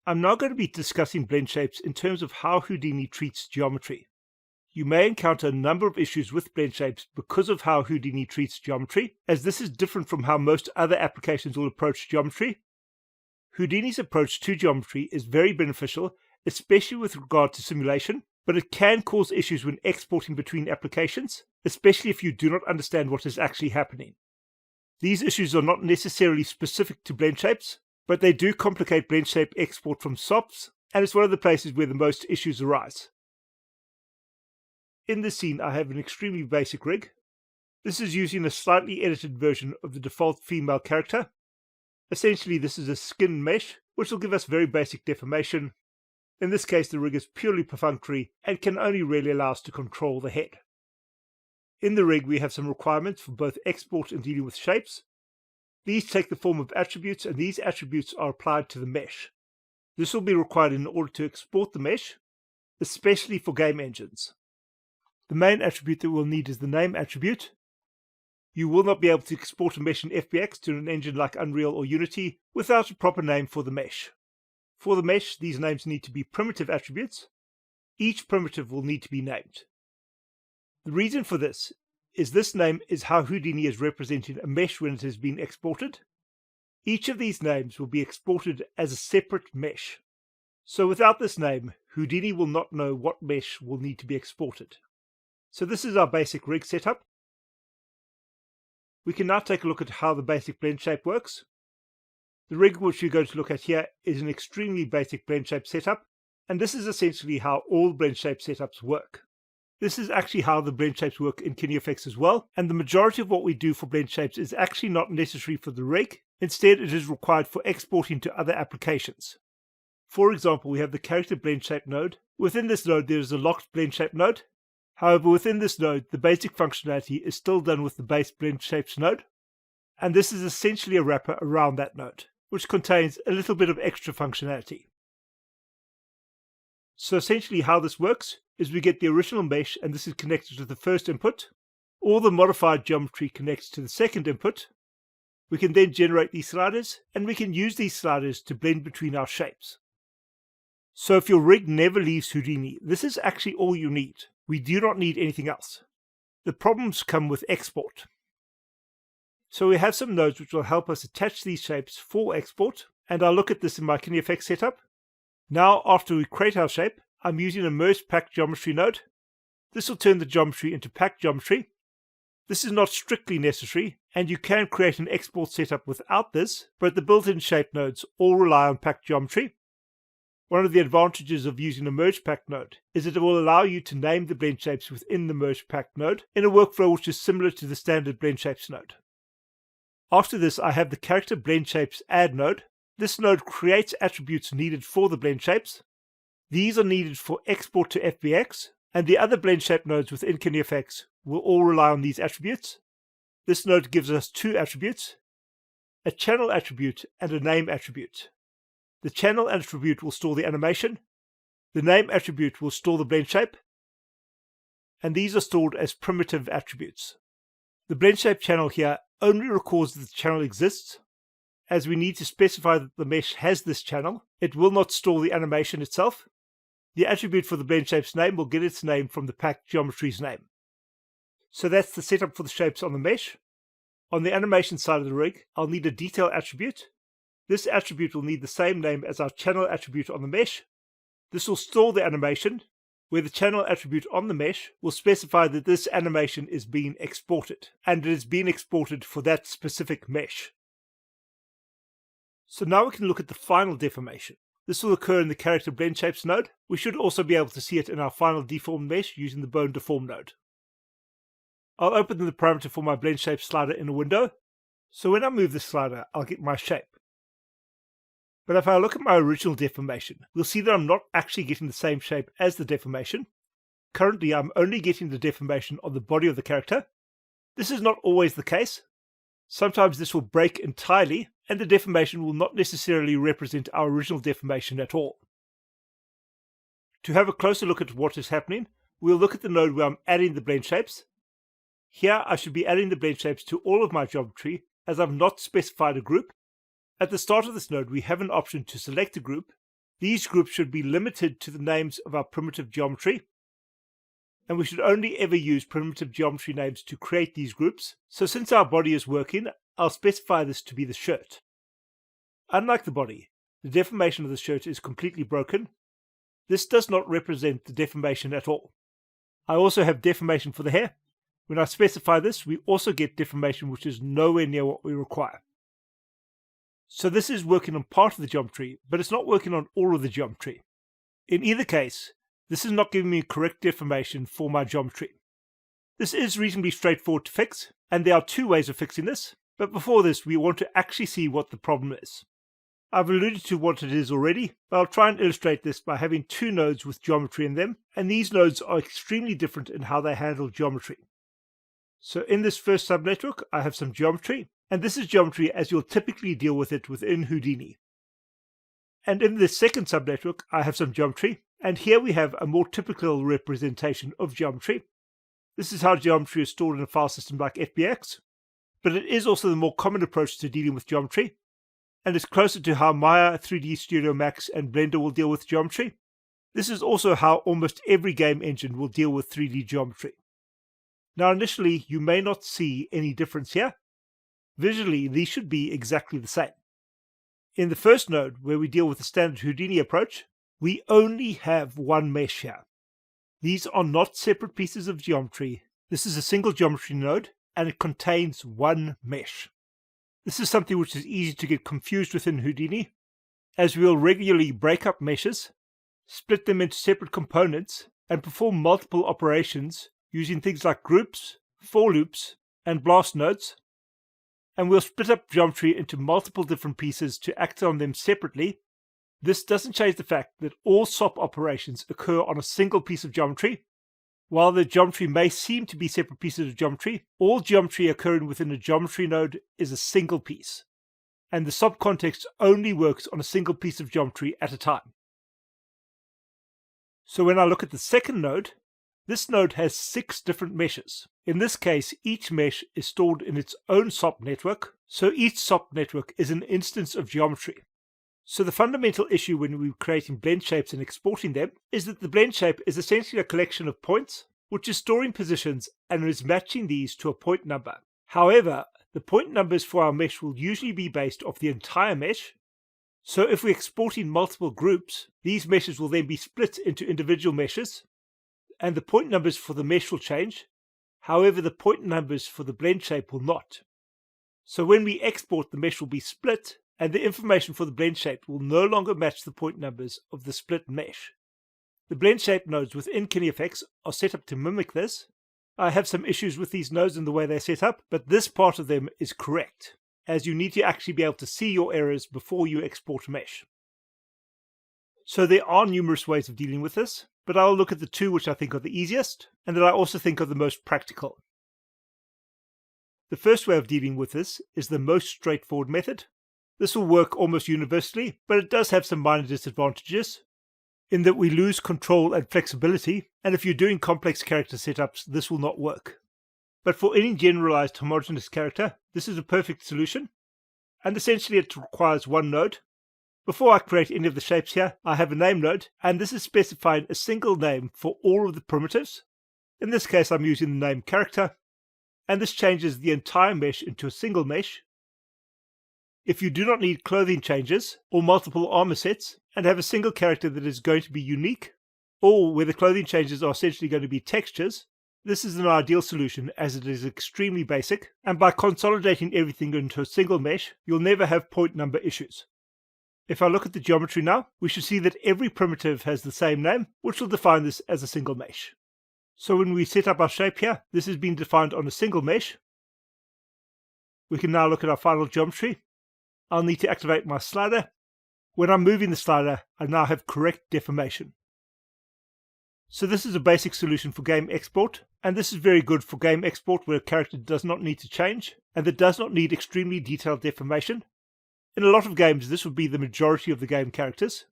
I'm now going to be discussing BlendShapes in terms of how Houdini treats geometry. You may encounter a number of issues with BlendShapes because of how Houdini treats geometry, as this is different from how most other applications will approach geometry. Houdini's approach to geometry is very beneficial, especially with regard to simulation, but it can cause issues when exporting between applications, especially if you do not understand what is actually happening. These issues are not necessarily specific to BlendShapes, but they do complicate BlendShape export from SOPs, and it's one of the places where the most issues arise. In this scene, I have an extremely basic rig. This is using a slightly edited version of the default female character. Essentially, this is a skin mesh, which will give us very basic deformation. In this case, the rig is purely perfunctory and can only really allow us to control the head. In the rig, we have some requirements for both export and dealing with shapes. These take the form of attributes, and these attributes are applied to the mesh. This will be required in order to export the mesh, especially for game engines. The main attribute that we'll need is the name attribute. You will not be able to export a mesh in FBX to an engine like Unreal or Unity without a proper name for the mesh. For the mesh, these names need to be primitive attributes. Each primitive will need to be named. The reason for this name is how Houdini is representing a mesh when it has been exported. Each of these names will be exported as a separate mesh. So without this name, Houdini will not know what mesh will need to be exported. So this is our basic rig setup. We can now take a look at how the basic blend shape works. The rig which we're going to look at here is an extremely basic blend shape setup, and this is essentially how all blend shape setups work. This is actually how the blend shapes work in KineFX as well, and the majority of what we do for blend shapes is actually not necessary for the rig. Instead, it is required for exporting to other applications. For example, we have the character blend shape node. Within this node, there is a locked blend shape node. However, within this node, the basic functionality is still done with the base BlendShapes node, and this is essentially a wrapper around that node, which contains a little bit of extra functionality. So essentially how this works is we get the original mesh, and this is connected to the first input. All the modified geometry connects to the second input. We can then generate these sliders, and we can use these sliders to blend between our shapes. So if your rig never leaves Houdini, this is actually all you need. We do not need anything else. The problems come with export. So we have some nodes which will help us attach these shapes for export, and I'll look at this in my KineFX setup. Now, after we create our shape, I'm using a merge pack geometry node. This will turn the geometry into packed geometry. This is not strictly necessary, and you can create an export setup without this, but the built-in shape nodes all rely on packed geometry. One of the advantages of using a merge pack node is that it will allow you to name the blend shapes within the merge pack node in a workflow which is similar to the standard blend shapes node. After this, I have the character blend shapes add node. This node creates attributes needed for the blend shapes. These are needed for export to FBX, and the other blend shape nodes within KineFX will all rely on these attributes. This node gives us two attributes, a channel attribute and a name attribute. The channel attribute will store the animation, the name attribute will store the blend shape, and these are stored as primitive attributes. The blend shape channel here only records that the channel exists. As we need to specify that the mesh has this channel, it will not store the animation itself. The attribute for the blend shape's name will get its name from the packed geometry's name. So that's the setup for the shapes on the mesh. On the animation side of the rig, I'll need a detail attribute. This attribute will need the same name as our channel attribute on the mesh. This will store the animation, where the channel attribute on the mesh will specify that this animation is being exported, and it is being exported for that specific mesh. So now we can look at the final deformation. This will occur in the character blend shapes node. We should also be able to see it in our final deformed mesh using the bone deform node. I'll open the parameter for my blend shape slider in a window. So when I move the slider, I'll get my shape. But if I look at my original deformation, we'll see that I'm not actually getting the same shape as the deformation. Currently, I'm only getting the deformation on the body of the character. This is not always the case. Sometimes this will break entirely, and the deformation will not necessarily represent our original deformation at all. To have a closer look at what is happening, we'll look at the node where I'm adding the blend shapes. Here, I should be adding the blend shapes to all of my geometry, as I've not specified a group. At the start of this node, we have an option to select a group, These groups should be limited to the names of our primitive geometry, and we should only ever use primitive geometry names to create these groups. So since our body is working, I'll specify this to be the shirt. Unlike the body, the deformation of the shirt is completely broken. This does not represent the deformation at all. I also have deformation for the hair. When I specify this, we also get deformation which is nowhere near what we require. So this is working on part of the geometry, but it's not working on all of the geometry. In either case, this is not giving me correct deformation for my geometry. This is reasonably straightforward to fix, and there are two ways of fixing this, but before this we want to actually see what the problem is. I've alluded to what it is already, but I'll try and illustrate this by having two nodes with geometry in them, and these nodes are extremely different in how they handle geometry. So in this first subnetwork I have some geometry, and this is geometry as you'll typically deal with it within Houdini. And in this second subnetwork I have some geometry, and here we have a more typical representation of geometry. This is how geometry is stored in a file system like FBX, but it is also the more common approach to dealing with geometry, and it's closer to how Maya, 3D Studio Max and Blender will deal with geometry. This is also how almost every game engine will deal with 3D geometry. Now initially you may not see any difference here. Visually these should be exactly the same. In the first node, where we deal with the standard Houdini approach, we only have one mesh here. These are not separate pieces of geometry. This is a single geometry node, and it contains one mesh. This is something which is easy to get confused with in Houdini, as we will regularly break up meshes, split them into separate components, and perform multiple operations using things like groups, for loops, and blast nodes. And we'll split up geometry into multiple different pieces to act on them separately. This doesn't change the fact that all SOP operations occur on a single piece of geometry. While the geometry may seem to be separate pieces of geometry, all geometry occurring within a geometry node is a single piece, and the SOP context only works on a single piece of geometry at a time. So when I look at the second node, this node has 6 different meshes. In this case, each mesh is stored in its own SOP network, so each SOP network is an instance of geometry. So the fundamental issue when we're creating blend shapes and exporting them is that the blend shape is essentially a collection of points, which is storing positions and is matching these to a point number. However, the point numbers for our mesh will usually be based off the entire mesh. So if we're exporting multiple groups, these meshes will then be split into individual meshes, and the point numbers for the mesh will change. However, the point numbers for the blend shape will not. So when we export, the mesh will be split, and the information for the blend shape will no longer match the point numbers of the split mesh. The blend shape nodes within KineFX are set up to mimic this. I have some issues with these nodes and the way they're set up, but this part of them is correct, as you need to actually be able to see your errors before you export a mesh. So there are numerous ways of dealing with this, but I'll look at the two which I think are the easiest, and that I also think are the most practical. The first way of dealing with this is the most straightforward method. This will work almost universally, but it does have some minor disadvantages, in that we lose control and flexibility, and if you're doing complex character setups, this will not work. But for any generalized homogeneous character, this is a perfect solution, and essentially it requires one node. Before I create any of the shapes here, I have a name node, and this is specifying a single name for all of the primitives. In this case, I'm using the name character, and this changes the entire mesh into a single mesh. If you do not need clothing changes or multiple armor sets, and have a single character that is going to be unique, or where the clothing changes are essentially going to be textures, this is an ideal solution as it is extremely basic, and by consolidating everything into a single mesh, you'll never have point number issues. If I look at the geometry now, we should see that every primitive has the same name, which will define this as a single mesh. So when we set up our shape here, this has been defined on a single mesh. We can now look at our final geometry. I'll need to activate my slider. When I'm moving the slider, I now have correct deformation. So this is a basic solution for game export, and this is very good for game export where a character does not need to change, and that does not need extremely detailed deformation. In a lot of games, this would be the majority of the game characters.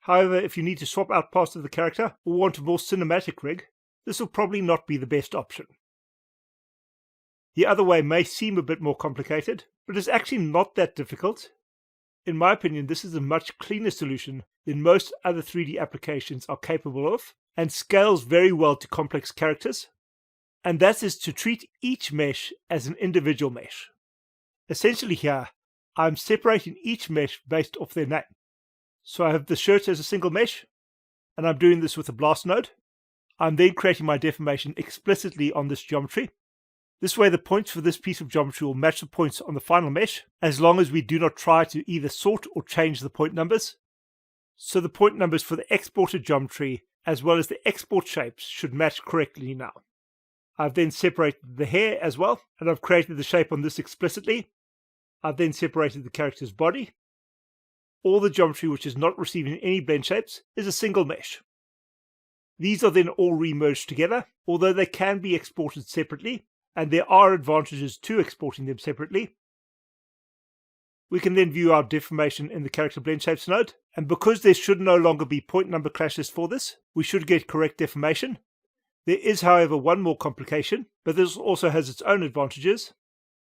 However, if you need to swap out parts of the character or want a more cinematic rig, this will probably not be the best option. The other way may seem a bit more complicated, but it's actually not that difficult. In my opinion, this is a much cleaner solution than most other 3D applications are capable of, and scales very well to complex characters. And that is to treat each mesh as an individual mesh. Essentially here, I'm separating each mesh based off their name. So I have the shirt as a single mesh, and I'm doing this with a blast node. I'm then creating my deformation explicitly on this geometry. This way the points for this piece of geometry will match the points on the final mesh, as long as we do not try to either sort or change the point numbers. So the point numbers for the exported geometry, as well as the export shapes, should match correctly now. I've then separated the hair as well, and I've created the shape on this explicitly. I've then separated the character's body. All the geometry which is not receiving any blend shapes is a single mesh. These are then all re-merged together, although they can be exported separately, and there are advantages to exporting them separately. We can then view our deformation in the character blend shapes node, and because there should no longer be point number clashes for this, we should get correct deformation. There is, however, one more complication, but this also has its own advantages.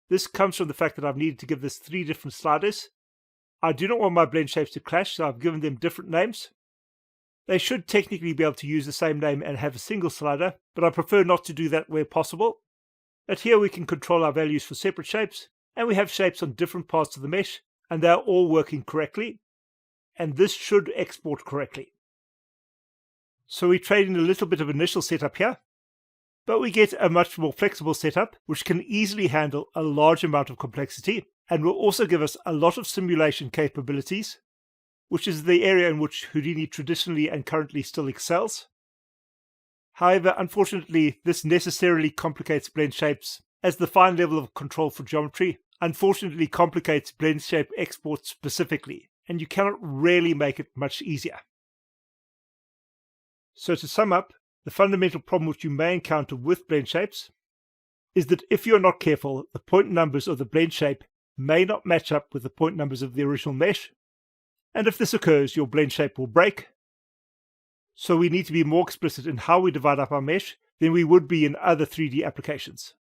This comes from the fact that I've needed to give this 3 different sliders. I do not want my blend shapes to clash, so I've given them different names. They should technically be able to use the same name and have a single slider, but I prefer not to do that where possible. But here we can control our values for separate shapes, and we have shapes on different parts of the mesh, and they are all working correctly. And this should export correctly. So we trade in a little bit of initial setup here, but we get a much more flexible setup which can easily handle a large amount of complexity and will also give us a lot of simulation capabilities, which is the area in which Houdini traditionally and currently still excels. However, unfortunately, this necessarily complicates BlendShapes, as the fine level of control for geometry unfortunately complicates BlendShape export specifically, and you cannot really make it much easier. So to sum up, the fundamental problem which you may encounter with BlendShapes is that if you're not careful, the point numbers of the blend shape may not match up with the point numbers of the original mesh, and if this occurs, your blend shape will break. So we need to be more explicit in how we divide up our mesh than we would be in other 3D applications.